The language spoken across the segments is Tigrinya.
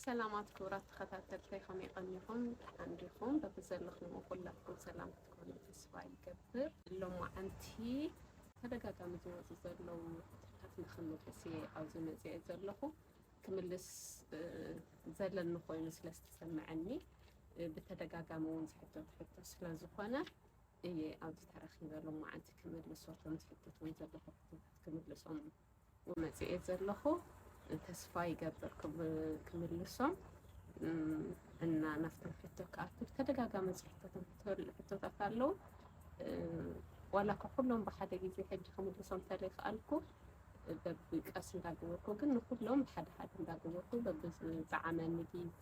سلامات كورات تخطاتلتي خمي قنيكم عندكم ببزلخم وكلكم سلامات تكونوا تسوى يكبر اللهم أنتي تدقاقا مزوز زلو تحت مخمو بسي أو زمزي زلخو كملس زلن نخوي مسلس تسمعني بتدقاقا موز حتى سلا زخوانا إيه أو تترخي اللهم أنتي كملس وطن تحتتون زلخو كملسهم ومزي زلخو ተስፋ ይገብር ክምልሶም እና ናፍተን ሕቶ ከኣክብ ተደጋጋሚ ሕቶታት ኣለዉ ዋላ ከኩሎም ብሓደ ግዜ ሕጂ ክምልሶም ተለይክኣልኩ በብቀስ እንዳገበርኩ ግን ንኩሎም ብሓደ ሓደ እንዳገበርኩ በብዝዓመኒ ግዜ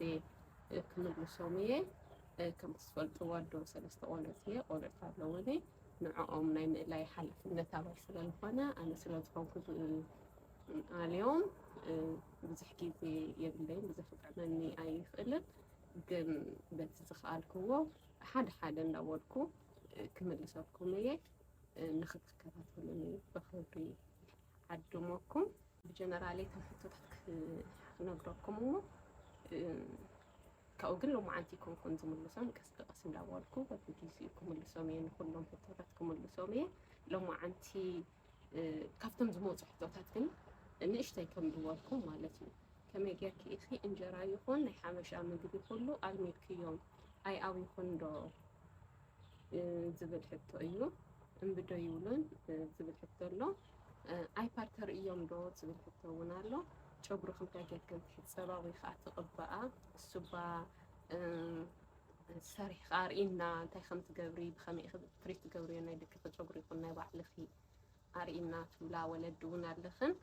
ክምልሶም እየ ከም ትፈልጥዎ ኣዶ ሰለስተ ቆልዑት እየ ቆልዑት ኣለውኒ ንዕኦም ናይ ምእላይ ሓላፍነት ኣባል ስለዝኾነ ኣነ ስለዝኾንኩ اليوم بزح كيزي يبلين بزح فقعمني أي خلق جن بتزخالكوا حد ندوركوا كمل صاركم ليه ناخذ كذا تقولني بخبري عدمكم بجنرالي تحطوا تحت نقرأكم كأقول لهم عنتيكم كنتم اللسان قسم ندوركوا بتجيسيكم اللسانين كلهم حطوتكم اللسانين لو عنتي كفتم زموت حطوتاتكم نشتي كم دوالكم مالتي كما جاكي إخي إنجرا يخون نحامش أمجدي كله أرميكي يوم أي أو يخون دو زبل حتى أيو بدو يولون زبل حتى له أي بارتر يوم دو زبل حتى ونالو شبرو خمسة جاك كنت حسابا ويخاط قبعة السبا ساري قارئنا تاي خمس جبري بخمي أخذ فريت جبري أنا يدك شبرو يخون بعد لخي قارئنا ولا ولد ونالخن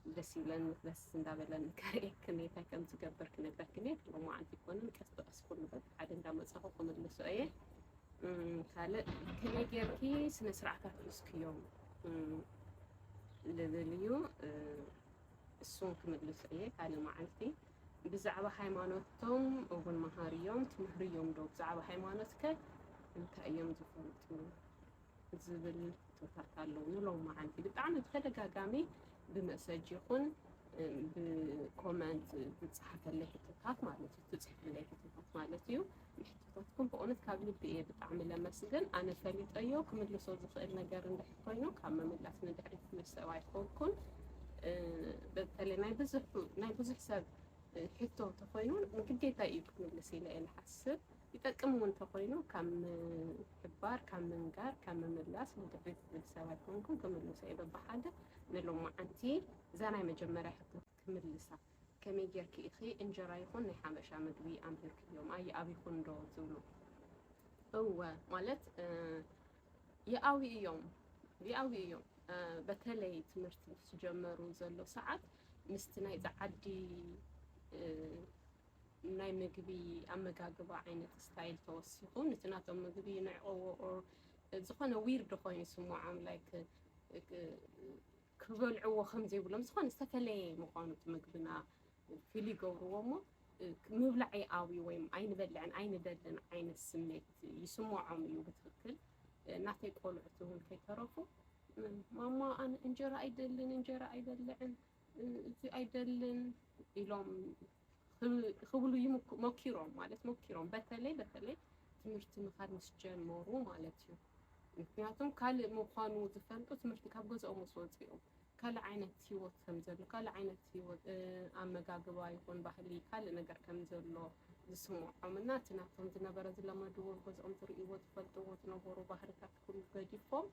دس يلن بس ندابلن كاريك كنيتا كم تجبر كنيتا كنيت وما عندي كونن كسب أسفل بس عاد ندام صحوكم المسؤولية خالد كنيجركي سنسرعة تسكيوم لذليو السون كم المسؤولية على ما عندي بزعبة حيمانوتهم وبن مهاريوم تمهريوم دو بزعبة حيمانوتك انت أيام زفنتو زبل تتعلم لو ما عندي بتعمل تدقاقامي بمسج يكون بكومنت بتصحف اللي كتبات مالتي تصحف اللي كتبات مالتي محتواتكم بقولت كابل بإيه بتعمل لما سجن أنا فريت أيوه كم اللي صوت زخير نجار ندح كوينو كم من لفنا دحري في السواي فوقكم بالتالي ناي بزح حساب حتى تقوينون ممكن كيتا يكون لسيلة إلى حسب يتكلمون تقوينو كم حبار كم منقار كم ملاس مدرس بالسواد منكم كم اللي سايبه بحاجة نلوم أنتي زانا مجمرة حتى كمل لسا كم يجيك إخي إنجرا يكون نحامش عمدوي أمريك اليوم أي أبي يكون رو زولو هو مالت يأوي يوم بتلي تمرت تجمروا زلو ساعات مستناي تعدي ناي مجبي أمجاجبا عينة ستايل توصيقون نتناتهم مجبي نعو زخانة ويرد خوين يسمو عام لايك كبل عو خمزي ولا زخانة استفلي مقانة مجبنا في اللي جورومو مبلعي قوي ويم عين بلعن عين دلن عين السميت يسمو عام يبتفكر نعطي قولعتهم كي تعرفوا ماما أنا إنجرا أيدلن زي أيدلن إلهم خبلو يمكيرون مالت مكيرون بتلي تمرت مخاد مسجمرو مالتيو ምክንያቱም ካልእ ምዃኑ ዝፈልጡ ትምህርቲ ካብ ገዝኦም ወስወፅኦም ካልእ ዓይነት ህይወት ከም ዘሎ ካልእ ዓይነት ህይወት ኣመጋግባ ይኹን ባህሊ ካልእ ነገር ከም ዘሎ ዝስምዖም እና እቲ ናቶም ዝነበረ ዝለመድዎ ገዝኦም ዝርእይዎ ዝፈልጥዎ ዝነበሩ ባህርታት ኩሉ ገዲፎም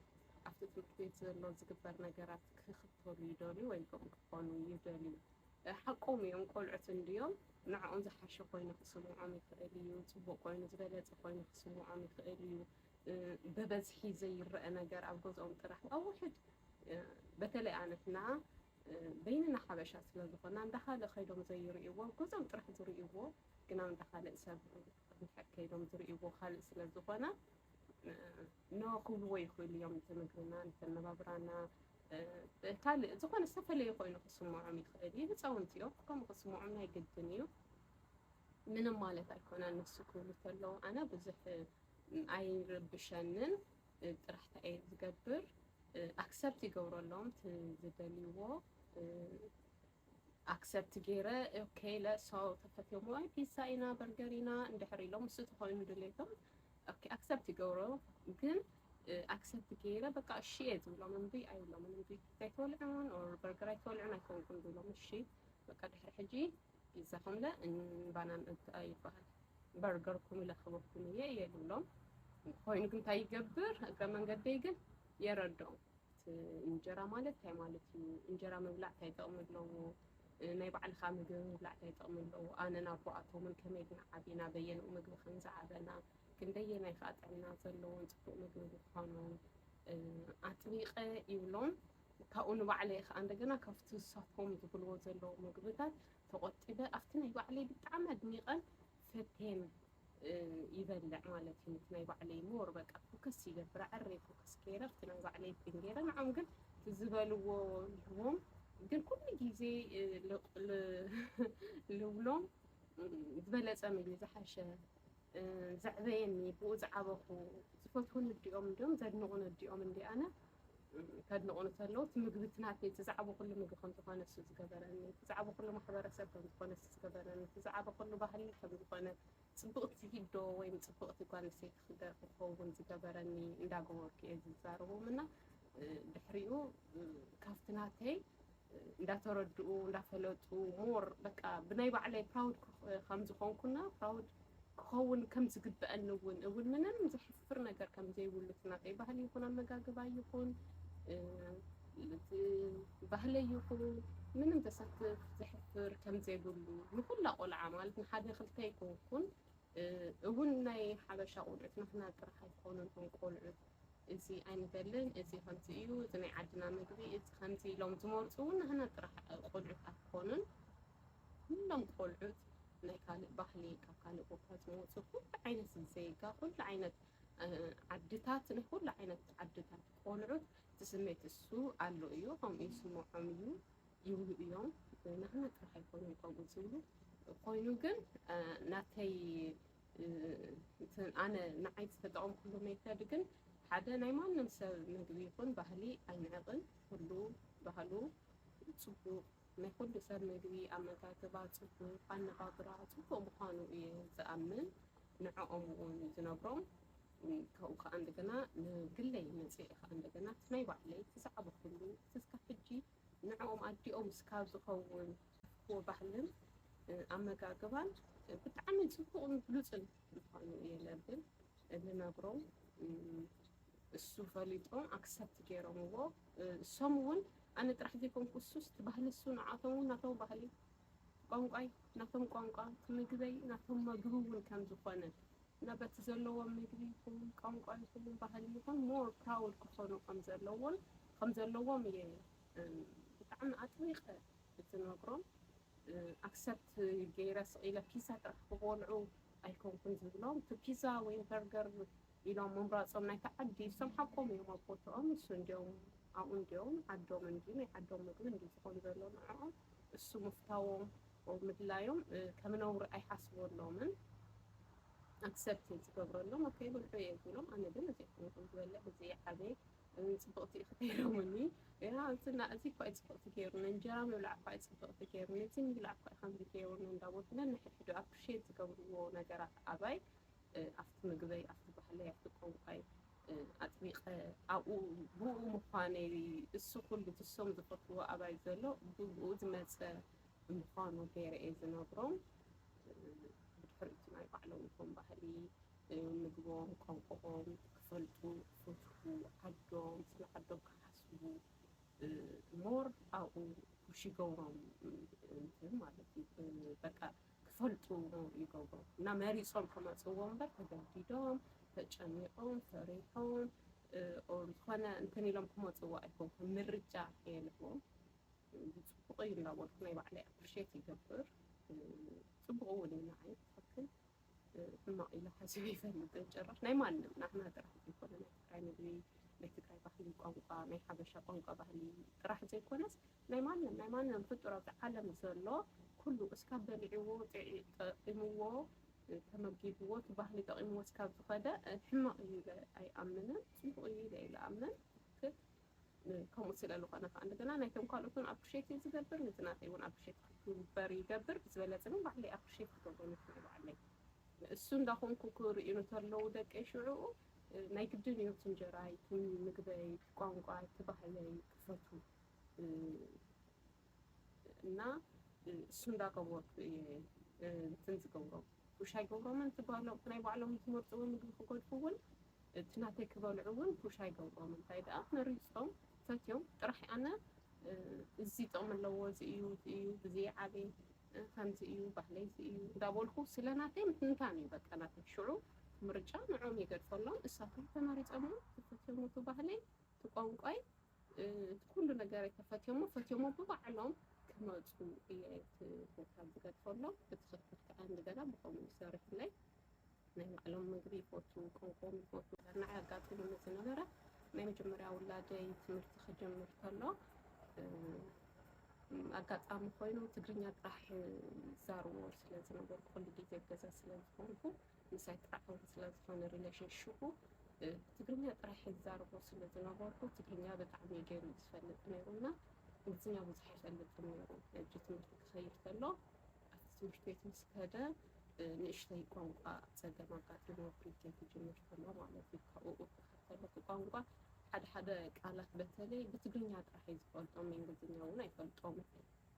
ኣብቲ ትምህርቲ ቤት ዘሎ ዝግበር ነገራት ክኽተሉ ይደልዩ ወይ ከምኡ ክኾኑ ይደልዩ ሓቆም እዮም ቆልዑት እንድዮም ንዕኦም ዝሓሸ ኮይኑ ክስምዖም ይኽእል እዩ ፅቡቅ ኮይኑ ዝበለፀ ኮይኑ ክስምዖም ይኽእል እዩ ببزحي زي الرأنا جار أو جزء طرح أو واحد بتلاقي عنتنا بيننا حبشات لازخنا ندخل خيلهم زي رئيوه جزء طرح زي رئيوه كنا ندخل إساب نحكي لهم زي رئيوه خالص لازخنا ناقول ويخو اليوم تمكرنا نتنا ببرنا تالي زخنا السفلة يخوينه خصمو عمي خالي بتصونتيو كم خصمو عمي جدنيو من المالة تكون أنا السكون تلو أنا بزح أي ربشنن طرح تأي زقبر أكسبت يقولوا لهم تزدليوه ኣክሰፕት ገይረ ኦኬ ለሰው ተፈትዮም ወይ ፒዛ ኢና በርገር ኢና እንድሕር ኢሎም ንሱ ተኾይኑ ድሌቶም ኦኬ ኣክሰፕት ይገብሮ ግን ኣክሰፕት ገይረ በቃ እሺ እየ ዝብሎም እምቢ ኣይብሎም እምቢ ፒዛ ኣይተወልዑን ኦር በርገር ኣይተወልዑን ኣይከውንኩን ዝብሎም እሺ በቃ ድሕሪ ሕጂ ፒዛኹም ለ ባናን ይበሃል በርገርኩም ይለኽበኩም እየ እየ ዝብሎም ኮይኑ ግን እንታይ ይገብር እግረ መንገደይ ግን የረድኦም እንጀራ ማለት እንታይ ማለት እዩ እንጀራ ምብላዕ እንታይ ጥቕሚ ኣለዎ ናይ ባዕልኻ ምግቢ ምብላዕ እንታይ ጥቕሚ ኣለዎ ኣነ ናብ ቦኣቶምን ከመይ ግን ዓቢና በየንኡ ምግቢ ከምዝዓበና ክንደየናይ ከዓ ጥዕና ዘለዎን ፅቡቅ ምግቢ ምዃኑ ኣጥቢቐ ይብሎም ካብኡ ንባዕለይ ከዓ እንደገና ካብቲ ንሳቶም ዝብልዎ ዘለዉ ምግብታት ተቆጢበ ኣብቲ ናይ ባዕለይ ብጣዕሚ ኣድኒቐን ፈቴን ይበልዕ ማለት እዩ ናይ ባዕለይ ሞር በቃ ፎከስ ይገብር ዓረይ ፎከስ ገይረ ኣብቲ ናይ ባዕለይ ገይረ ንዖም ግን ዝበልዎ ይህቦም ግን ኩሉ ግዜ ልብሎም ዝበለፀ ምግቢ ዝሓሸ ዘዕበየኒ ብኡ ዝዓበኹ ዝፈትውን እዲኦም እንዲኦም ዘድንቑን እዲኦም እንዲ ኣነ ከድንቑን ተለዉ እቲ ምግብቲ ናተይ ትዛዕቦ ኩሉ ምግቢ ከም ዝኾነ እሱ ዝገበረኒ ትዛዕቦ ኩሉ ማሕበረሰብ ከም ዝኾነ እሱ ዝገበረኒ ትዛዕቦ ኩሉ ባህሊ ከም ዝኾነ ፅብቕቲ ሂዶ ወይ ፅብቕቲ ጓል ኣንስተይቲ ክኸውን ዝገበረኒ እንዳገበርኩ እየ ዝዛረቦም እና ድሕሪኡ ካብቲ ናተይ እንዳተረድኡ እንዳፈለጡ ሞር በቃ ብናይ ባዕለይ ፕራውድ ከም ዝኾንኩና ፕራውድ ክኸውን ከም ዝግበአኒ እውን ምንም ዘሕፍር ነገር ከም ዘይብሉ እቲ ናተይ ባህሊ ይኹን ኣመጋግባ ይኹን ባህለይ ይኹን ምንም ዘሰፍር ዘሕፍር ከም ዘይብሉ ንኩላ ቆልዓ ማለት ንሓደ ክልተ ይኮንኩን እውን ናይ ሓበሻ ቆልዑት ንሕና ጥራሕ ኣይኮኑን ቶም ቆልዑት እዚ ኣይንበልን እዚ ከምዚ እዩ እዚ ናይ ዓድና ምግቢ እዚ ከምዚ ኢሎም ዝመርፁ እውን ንሕና ጥራሕ ቆልዑት ኣይኮኑን ኩሎም ቆልዑት ናይ ካልእ ባህሊ ካብ ካልእ ቦታ ዝመፁ ኩሉ ዓይነት ዜጋ ኩሉ ዓይነት ዓድታት ናይ ኩሉ ዓይነት ዓድታት ቆልዑት ትስሜት እሱ ኣሎ እዩ ከምኡ ይስምዖም እዩ ይብሉ እዮም ንሕና ጥራሕ ኣይኮኑን ከምኡ ዝብሉ ኮይኑ ግን ናተይ ኣነ ንዓይ ዝተጠቐምኩሉ ሜተድ ግን ሓደ ናይ ማንም ሰብ ምግቢ ይኹን ባህሊ ኣይንዕቕን ኩሉ ባህሉ ፅቡቕ ናይ ኩሉ ሰብ ምግቢ ኣመጋግባ ፅቡቕ ኣነባብራ ፅቡቕ ምዃኑ እየ ዝኣምን ንዕኦም እውን ዝነግሮም ካብኡ ከዓ እንደገና ንግለይ መፅእ ከዓ እንደገና እቲ ናይ ባዕለይ ትዛዕቦ ኩሉ እስካብ ሕጂ ንዕኦም ኣዲኦም እስካብ ዝኸውን ክዎ ባህልን ኣመጋግባን ብጣዕሚ ፅቡቕን ብሉፅን ምዃኑ እየ ለብል ዝነግሮም እሱ ፈሊጦም ኣክሰፕት ገይሮምዎ እሶም እውን ኣነ ጥራሕ ዘይኮንኩ እሱስ እቲ ባህሊ እሱ ንዓቶም እውን ናቶም ባህሊ ቋንቋይ ናቶም ቋንቋ እቲ ምግበይ ናቶም ምግቢ እውን ከም ዝኾነ እና በቲ ዘለዎም ምግቢ ይኹን ቋንቋ ይኹን ባህሊ ይኹን ሞር ፕራውድ ክኾኑ ከም ዘለዎም እየ ብጣዕሚ ኣጥቢቐ ዝነግሮም ኣክሰፕት ገይረ ስቂለ ፒዛ ጥራሕ ክበልዑ ኣይኮንኩን ዝብሎም እቲ ፒዛ ወይ በርገር ኢሎም ምምራፆም ናይቲ ዓዲ እሶም ሓቆም እዮም ኣብ ቦትኦም እሱ እንዲኦም ኣብኡ እንዲኦም ዓዶም እንዲ ናይ ዓዶም ምግቢ እንዲ ዝኾኑ ዘሎ ንዕኦም እሱ ምፍታዎም ምድላዮም ከም ነውሪ ኣይሓስበሎምን ኣክሰፕት ዝገብረሎም ኦኬ ብልዑ እየ ዝብሎም ኣነ ግን እዚ ኮንኩም ዝበልዕ እዚ ዓበይ ፅብቕቲ ክትይሮምኒ እና እዚ እኳ ፅብቕቲ ገይሩኒ እንጀራ ምብላዕ እኳ ፅብቕቲ ገይሩኒ እዚ ምብላዕ እኳ ከምዚ ገይሩኒ እንዳበሉና ንሕድሕዱ ኣፕሪሼት ዝገብርዎ ነገራት ኣባይ ኣብቲ ምግበይ ኣብቲ ባህለይ ኣብቲ ቋንቋይ ኣጥቢቐ ኣብኡ ብኡ ምዃነይ እሱ ኩሉ ትሶም ዝፈትዎ ኣባይ ዘሎ ብኡ ዝመፀ ምዃኑ ገይረ እየ ዝነግሮም ብድሕሪ እቲ ናይ ባዕሎም ይኹን ባህሊ ምግቦም ቋንቋኦም ክፈልጡ ክፈትሑ ዓዶም ስለ ዓዶም ክሓስቡ ሞር ኣብኡ ፑሽ ይገብሮም እንትን ማለት እዩ በቃ ክፈልጡ ሞር ይገብሮም እና መሪፆም ከመፅዎ እምበር ተገዲዶም ተጨሚቖም ፈሪሖም ዝኾነ እንትን ኢሎም ክመፅዎ ኣይኮንኩን ምርጫ የልዎም ፅቡቕ እዩ እንዳበልኩ ናይ ባዕለይ ኣፕሪሼት ይገብር ፅቡቕ እውን እዩ ንዓይ ትክክል ሕማቕ ኢሉ ሓሲቡ ይፈልጥን ጭራሽ ናይ ማንም ናትና ጥራሕ ዘይኮነ ናይ ትግራይ ምግቢ ናይ ትግራይ ባህሊ ቋንቋ ናይ ሓበሻ ቋንቋ ባህሊ ጥራሕ ዘይኮነስ ናይ ማንም ፍጡር ኣብቲ ዓለም ዘሎ ኩሉ እስካብ በሊዕዎ ጠቂምዎ ተመጊብዎ እቲ ባህሊ ጠቂምዎ እስካብ ዝኸደ ሕማቕ እዩ ኢለ ኣይኣምንን ፅቡቕ እዩ ኢለ ይኣምን ከምኡ ስለ ዝኾነ ከዓ እንደገና ናይቶም ካልኦትን ኣፕሪሼት እዩ ዝገብር ነቲ ናተይ እውን ኣፕሪሼት ክግበር ይገብር ብዝበለፅን ባዕለይ ኣፕሪሼት ክገብሮ ንክእል ባዕለይ እሱ እንዳኾንኩ ክርእዩ እንተለዉ ደቀይ ሽዑኡ ናይ ግድን እዩ እንጀራይ ምግበይ ቋንቋይ ባህለይ ክፈቱ እና እሱ እንዳገበርኩ እንትን ዝገብሮም ፑሽ ኣይገብሮምን ትባህሎም ናይ ባዕሎም ትመርፅዎ ምግቢ ክገድፉውን እቲ ናተይ ክበልዑ እውን ፑሽ ኣይገብሮም እንታይ ደኣ መሪፆም ፈትዮም ጥራሕ ኣነ እዚ ጥቕሚ ኣለዎ እዚ እዩ እዚ ዓበይ ከምዚ እዩ ባህለይ እዚ እዩ እንዳበልኩ ስለ ናተይ ምትንታን እዩ በቃ ናተይ ሽዑ ምርጫ ንዖም ይገድፈሎም እሳቶም ተመሪፆም ተፈትዮም እቲ ባህለይ እቲ ቋንቋይ ኩሉ ነገር ተፈትዮም ፈትዮም ብባዕሎም ክመፁ እየ ቦታ ዝገድፈሎም ብትኽክል ከዓ እንደገና ብኸምኡ ይሰርሕለይ ናይ ባዕሎም ምግቢ ይፈቱ ቋንቋኦም ይፈቱ ናይ ኣጋጢሙ ዝነበረ ናይ መጀመርያ ውላደይ ትምህርቲ ክጀምር ከሎ ኣጋጣሚ ኮይኑ ትግርኛ ጥራሕ ዛርቦ ስለዝነበርኩ ኩሉ ግዜ ገዛ ስለዝኾንኩ ምሳይ ጥራሕ ስለዝኾነ ሪሌሽንሽፑ ትግርኛ ጥራሕ ዛርቦ ስለዝነበርኩ ትግርኛ ብጣዕሚ ገይሩ ዝፈልጥ ነይሩና እንግሊዝኛ ብዙሕ ኣይፈልጥን ነይሩ ሕጂ ትምህርቲ ክኸይድ ከሎ ኣብቲ ትምህርቲ ቤት ምስ ከደ ንእሽተይ ቋንቋ ፀገም ኣጋጢሞ ፕሪኬት ክጅምር ከሎ ማለት እዩ ካብኡ ክኸተለኩ ቋንቋ ሓደ ቃላት በተለይ ብትግርኛ ጥራሕ ዝፈልጦም እንግሊዝኛ እውን ኣይፈልጦምን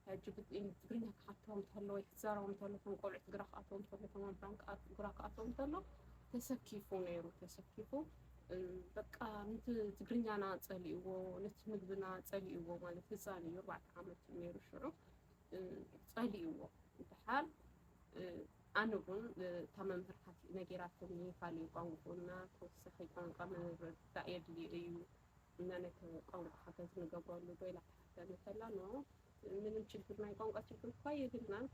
ሕጂ ትግርኛ ክሓትዎም ከሎ ወይ ክዛረቦም ከሎ ቶም ቆልዑት ግራ ክኣትዎም ከሎ ቶም ኣምራን ግራ ክኣትዎም ከሎ ተሰኪፉ ነይሩ ተሰኪፉ በቃ ነቲ ትግርኛና ፀሊእዎ ነቲ ምግብና ፀሊእዎ ማለት ህፃን እዩ 4 ዓመት ነይሩ ሽዑ ፀሊእዎ ድሓር ኣነ እውን እታ መምህር ነገራትኒ ካልእ ቋንቋና ተወሳኺ ቋንቋ ምርዳእ የድልዩ እዩ እና ነቲ ቋንቋ ሓገዝ ንገብረሉ ዶ ኢላ ትሓተኒ ከላ ኖ ምንም ችግር ናይ ቋንቋ ችግር እኳ የብልናን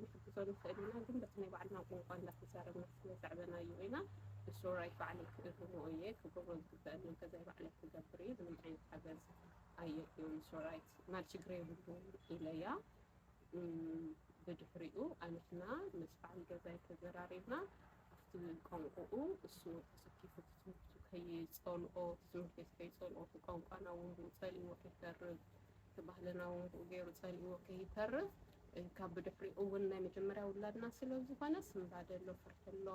ንሕግዞ ንኽእል ኢና ግን በቲ ናይ ባዕልና ቋንቋ እንዳተዛረብና ስለዘዕበናዮ ኢና እሱ ራይት ባዕለይ ክእልዎ እየ ክገብሮ ዝግበአኒ ገዛይ ባዕለይ ክገብር እዩ ምንም ዓይነት ሓገዝ ኣየድልዮም እሱ ራይት ናብ ችግር የብሉ ኢለያ ብድሕሪኡ ኣንሕና ምስ በዓል ገዛይ ተዘራሪብና ኣብቲ ቋንቋኡ እሱ ተሰኪፉ ትምህርቱ ከይፀልኦ ትምህርቲ ቤት ከይፀልኦ እቲ ቋንቋና እውን ፀሊእዎ ከይተርፍ እቲ ባህልና እውን ገይሩ ፀሊእዎ ከይተርፍ ካብ ብድሕሪኡ እውን ናይ መጀመርያ ውላድና ስለዝኾነ ስምባደሎ ፍርሕሎ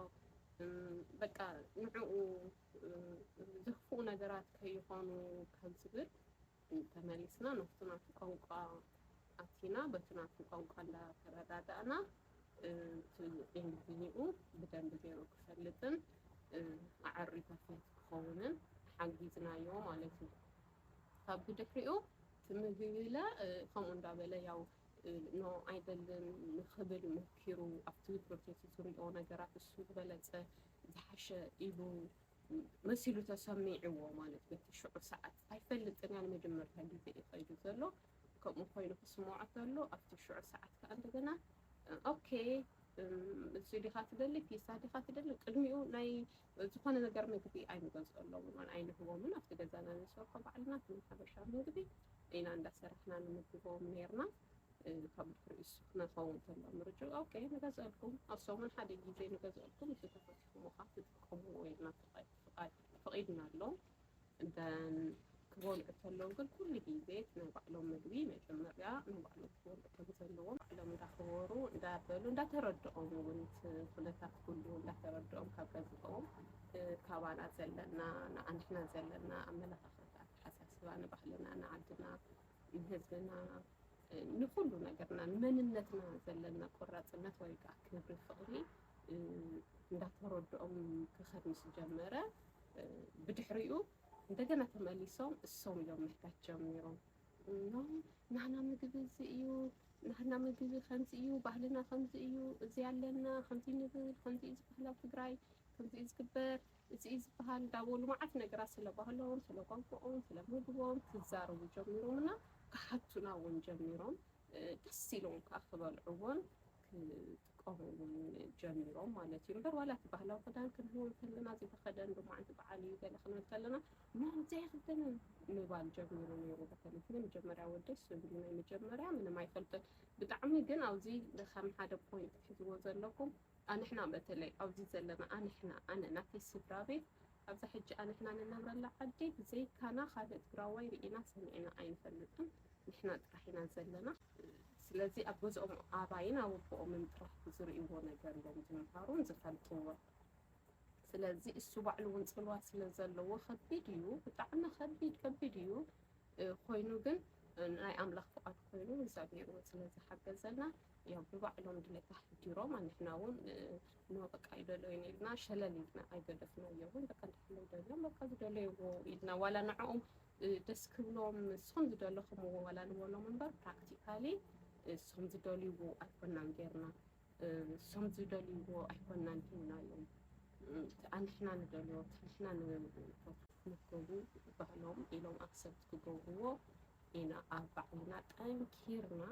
በቃ ንዕኡ ዝኽፉኡ ነገራት ከይኾኑ ካብ ዝብል ተመሊስና ነፍቲ ናቱ ቋንቋ ኣቲና በቲ ናቱ ቋንቋ እንዳተረዳዳእና እንግሊዝኛኡ ብደንቢ ገይሩ ክፈልጥን ኣዕሪፉ ክኸውንን ሓጊዝናዮ ማለት እዩ ካብ ብድሕሪኡ ትምግብለ ከምኡ እንዳበለ ያው ኖ ኣይደልን ንኽብል መኪሩ ኣብቲ ፕሮሴስ ዝሪኦ ነገራት እሱ ዝበለፀ ዝሓሸ ኢሉ መሲሉ ተሰሚዕዎ ማለት በቲ ሽዑ ሰዓት ኣይፈልጥን ያ ንመጀመርታ ግዜ እዩ ከይዱ ዘሎ ከምኡ ኮይኑ ክስምዖ ከሎ ኣብቲ ሽዑ ሰዓት ከዓ እንደገና ኦኬ እዚ ዲኻ ትደሊ ፒሳ ዲኻ ትደሊ ቅድሚኡ ናይ ዝኾነ ነገር ምግቢ ኣይንገዝአሎምን ኣይንህቦምን ኣብቲ ገዛና ንሰርሖ ባዕልና ሓበሻ ምግቢ ኢና እንዳሰርሕና ንምግቦም ነርና ካብ ድሕሪኡ እሱ ክነኸውን ከሎ ምርጭ ኦኬ ንገዝአልኩም ኣብ ሰሙን ሓደ ግዜ ንገዝአልኩም እዚ ተፈቲኹም ካ ትጥቀምዎ ኢልና ፈቒድና ኣሎ እንደን ክበልዑ ከለዉ ግን ኩሉ ግዜ ናይ ባዕሎም ምግቢ መጀመርያ ናይ ባዕሎም ክበልዑ ከም ዘለዎም ባዕሎም እንዳኽበሩ እንዳበሉ እንዳተረድኦም እውን ኩነታት ኩሉ እንዳተረድኦም ካብ ገዝኦም ካባና ዘለና ንኣንሕና ዘለና ኣመለኻኽታ ኣተሓሳስባ ንባህልና ንዓድና ንህዝብና ንኩሉ ነገርና ንመንነትና ዘለና ቆራፅነት ወይ ከዓ ክብሪ ፍቕሪ እንዳተረድኦም ክኸድ ምስ ጀመረ ብድሕሪኡ እንደገና ተመሊሶም እሶም ኢሎም ምሕታት ጀሚሮም ናህና ምግቢ እዚ እዩ ናህና ምግቢ ከምዚ እዩ ባህልና ከምዚ እዩ እዚ ኣለና ከምዚ ንብል ከምዚ እዩ ዝበሃል ኣብ ትግራይ ከምዚ እዩ ዝግበር እዚ እዩ ዝበሃል እንዳበሉ መዓት ነገራት ስለ ባህሎም ስለ ቋንቋኦም ስለ ምግቦም ክዛረቡ ጀሚሮምና ክሓቱና እውን ጀሚሮም ደስ ኢሎም ከዓ ክበልዕዎን ክጥቀምውን ጀሚሮም ማለት እዩ እምበር ዋላ እቲ ባህላዊ ክዳን ክንህቦም ከለና ዘይተኸደን ብማዓንቲ በዓል እዩ ገለ ክንብል ከለና ኖ ዘይኽደንን ምባል ጀሚሩ ነይሩ በተለይ መጀመርያ ወደይ ስብሉ ናይ መጀመርያ ምንም ኣይፈልጥን ብጣዕሚ ግን ኣብዚ ከም ሓደ ፖይንት ሒዝዎ ዘለኩም ኣንሕና በተለይ ኣብዚ ዘለና ኣንሕና ኣነ ናተይ ስድራ ቤት ኣብዛ ሕጂ ኣንሕና ንነብረላ ዓዲ ብዘይካና ካልእ ትግራዋይ ርኢና ሰሚዕና ኣይንፈልጥን ንሕና ጥራሕ ኢና ዘለና ስለዚ ኣብ ገዝኦም ኣባይን ኣቦኦምን ጥራሕ ዝርእይዎ ነገር እዮም ዝምሃሩን ዝፈልጥዎ። ስለዚ እሱ ባዕሉ እውን ፅልዋ ስለ ዘለዎ ከቢድ እዩ፣ ብጣዕሚ ከቢድ እዩ ኮይኑ ግን ናይ ኣምላኽ ፍቃድ ኮይኑ እግዚኣብሔር እውን ስለዝሓገዘና ያው ብባዕሎም ድሌታ ሕዲሮም ኣንሕና እውን ንበቃ ይደለዩን ኢልና ሸለል ኢልና ኣይገደፍናዮን። በቃ እንድሕር ይደልዮም በቃ ዝደለይዎ ኢልና ዋላ ንዕኦም ደስ ክብሎም ንስኹም ዝደለኹምዎ ዋላ ንበሎም እምበር ፕራክቲካሊ እሶም ዝደልይዎ ኣይኮናን ጌርና እሶም ዝደልይዎ ኣይኮናን ሂብናዮም። ኣንሕና ንደልዮ ንሕና ንገብሩ ባህሎም ኢሎም ኣክሰፕት ክገብርዎ ኢና ኣብ ባዕልና ጠንኪርና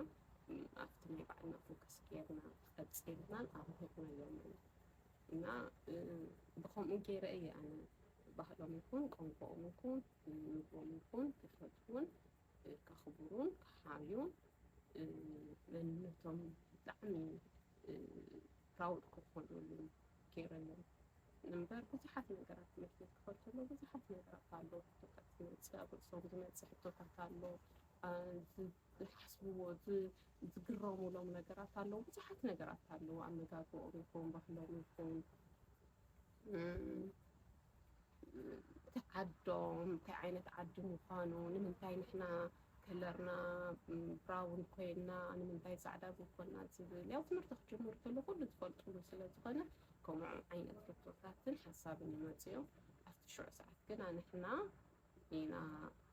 ኣብቲ ናይ ባዕልና ፎከስ ጌርና ቀፂልናን ኣብሂርናዮም እና ብከምኡ ገይረ እየ ኣነ ባህሎም ይኹን ቋንቋኦም ይኹን ምግቦም ይኹን ክፈትውን ከኽብሩን ክሓዩን መንነቶም ብጣዕሚ ፕራውድ ክኾኑሉ ገይረሎም እምበር ብዙሓት ነገራት ትምህርቲ ክኸተሉ ብዙሓት ነገራት ኣሎ ሕቶታት ዝመፅእ ኣብ ርእሶም ዝመፅእ ሕቶታት ኣሎ ዝሓስብዎ ዝግረሙሎም ነገራት ኣለዉ ብዙሓት ነገራት ኣለዉ ኣመጋግቦኦም ይኹን ባህሎም ይኹን እቲ ዓዶም እንታይ ዓይነት ዓዲ ምዃኑ ንምንታይ ንሕና ከለርና ብራውን ኮይና ንምንታይ ፃዕዳ ዘይኮንና ዝብል ያው ትምህርቲ ክጅምሩ ከሎ ኩሉ ዝፈልጥሉ ስለዝኾነ ከምኡ ዓይነት ሕቶታትን ሓሳብን ይመፅኦም ኣብቲ ሽዑ ሰዓት ግን ኣንሕና ኢና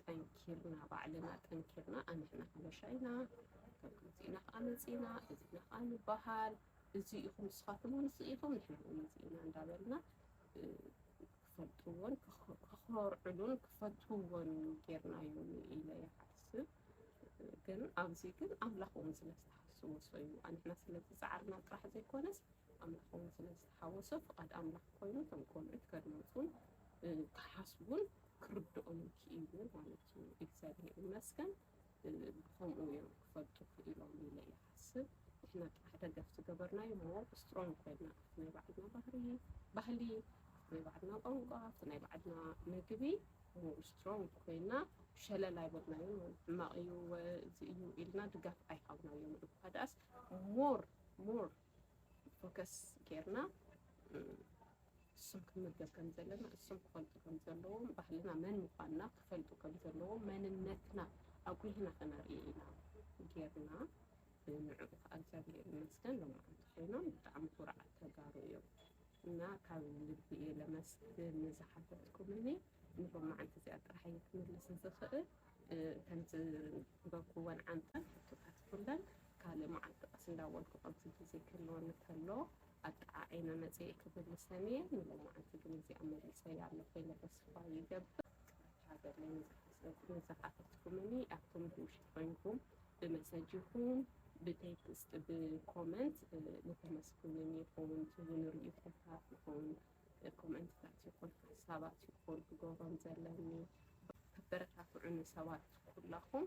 ጠንኪርና ባዕልና ጠንኪርና ኣንሕና ሓበሻ ኢና ከምዚኢና ከዓ መፂና እዚና ከዓ ንበሃል እዚ ኢኹም ንስኻትኩም ንስ ኢኹም ንሕና እውን እዚ ኢና እንዳበልና ክፈልጥዎን ክኸርዕሉን ክፈትውዎን ጌርናዮም ኢለ ይሓስብ። ግን ኣብዚ ግን ኣምላኽ እውን ስለዝተሓስቦ ሰዩ ኣንሕና ስለዝፃዓርና ጥራሕ ዘይኮነስ ኣምላኽ እውን ስለዝተሓወሶ ፍቃድ ኣምላኽ ኮይኑ ከም ቆልዑት ከድምፁን ክሓስቡን ክርድኦን ክኢሉ ማለት እዩ። እግዚኣብሔር ይመስገን ብከምኡ እዮም ክፈልጡ ክኢሎም ኢለ ይሓስብ። ንሕና ጥራሕ ደገፍ ዝገበርናዮ ሞር ስትሮንግ ኮይና ናይ ባዕልና ባህሊ ናይ ባዕልና ቋንቋ ናይ ባዕልና ምግቢ ሞር ስትሮንግ ኮይና ሸለል ኣይበልናዮም ሕማቕ እዩ እዚ እዩ ኢልና ድጋፍ ኣይሃብናዮም እኳ ደኣስ ሞር ፎከስ ጌርና እሶም ክንምገብ ከም ዘለና እሶም ክፈልጡ ከም ዘለዎም ባህልና መን ምዃንና ክፈልጡ ከም ዘለዎም መንነትና ኣጉልህና ክነርኢ ኢና ጌርና ንዕኡ ከዓ እግዚኣብሔር ይመስገን ሎማዓንቲ ኮይኖም ብጣዕሚ ኩርዓት ተጋሩ እዮም እና ካብ ልቢ እየ ለመስግን ንዝሓተትኩምኒ ንሎማዓንቲ እዚኣ ጥራሕ እየ ክምልስ ዝኽእል ከምቲ በኩወን ዓንተን ሕቶታት ኩለን ካልእ መዓልቲ ቀስ እንዳበልኩ ኣብዚ ግዜ ክህልወኒ ከሎ ኣጠዓዒነ መፅአ ክምልሰን እየ ንሎማዓንቲ ግን እዚኣ መሊሰያ ኣለኹ ኢለ ተስፋ ይገብር። ሃገርለይ ንዝሓተትኩምኒ ኣብቶም ብውሽጢ ኮይንኩም ብመሰጅ ይኹን ብቴክስት ብኮመንት ንተመስግኑኒ ይኹን ትውን ርኢኹታት ይኹን ኮመንትታት ይኹን ሓሳባት ይኹን ክገብሮም ዘለኒ ከበረታትዑኒ ሰባት ኩላኹም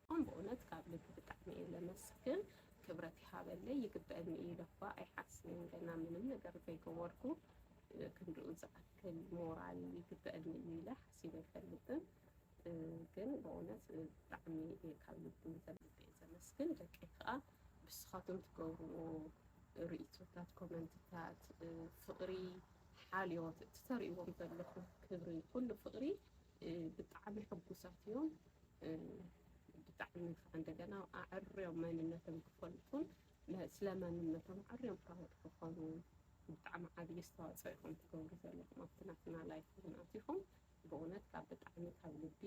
ከም ብእውነት ካብ ልቢ ብጣዕሚ እየ ለመስግን። ክብረት ይሃበለይ ይግበአኒ እዩ ለኳ ኣይሓስብን ገና ምንም ነገር ዘይገበርኩ ክንድኡ ዝኣክል ሞራል ይግበአኒ እዩ ኢለ ሓሲበ ኣይፈልጥን። ግን ብእውነት ብጣዕሚ ካብ ልቢ ዘመስግን ደቂ ከዓ ብስኻቶም ትገብርዎ ርእቶታት ኮመንትታት ፍቕሪ ሓልዮት እትተርእይዎም ዘለኹም ክብሪ ኩሉ ፍቕሪ ብጣዕሚ ሕጉሳት እዮም። ብጣዕሚ እንደገና ኣዕርዮም መንነቶም ክፈልጡን ስለ መንነቶም ዓርዮም ፕራውድ ክኾኑ ብጣዕሚ ዓብዪ ኣስተዋፅኦ ኢኹም ትገብሩ ዘለኹም ኣብቲ ናትና ላይፍ እውን ኣትኹም ብእውነት ካብ ብጣዕሚ ካብ ልቢ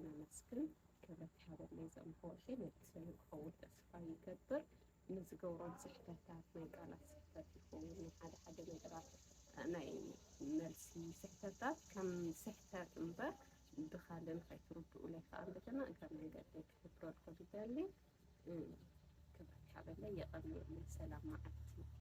ለመስግን። ክብረት ይሃበለይ ዘምሕወልከ መልሰኒ ክኸውን ተስፋ ይገብር። ንዝገብሮም ስሕተታት ናይ ቃላት ስሕተት ይኸውን ሓደ ነገራት ናይ መልሲ ስሕተታት ከም ስሕተት እምበር ብኻልእ ከይትርድኡ ላይ ከዓ እንደገና እግረ መንገዲ ክሕብረልኩም ይደሊ። ክብረት ይሃበለይ የቐኒየለይ ሰላም መዓልቲ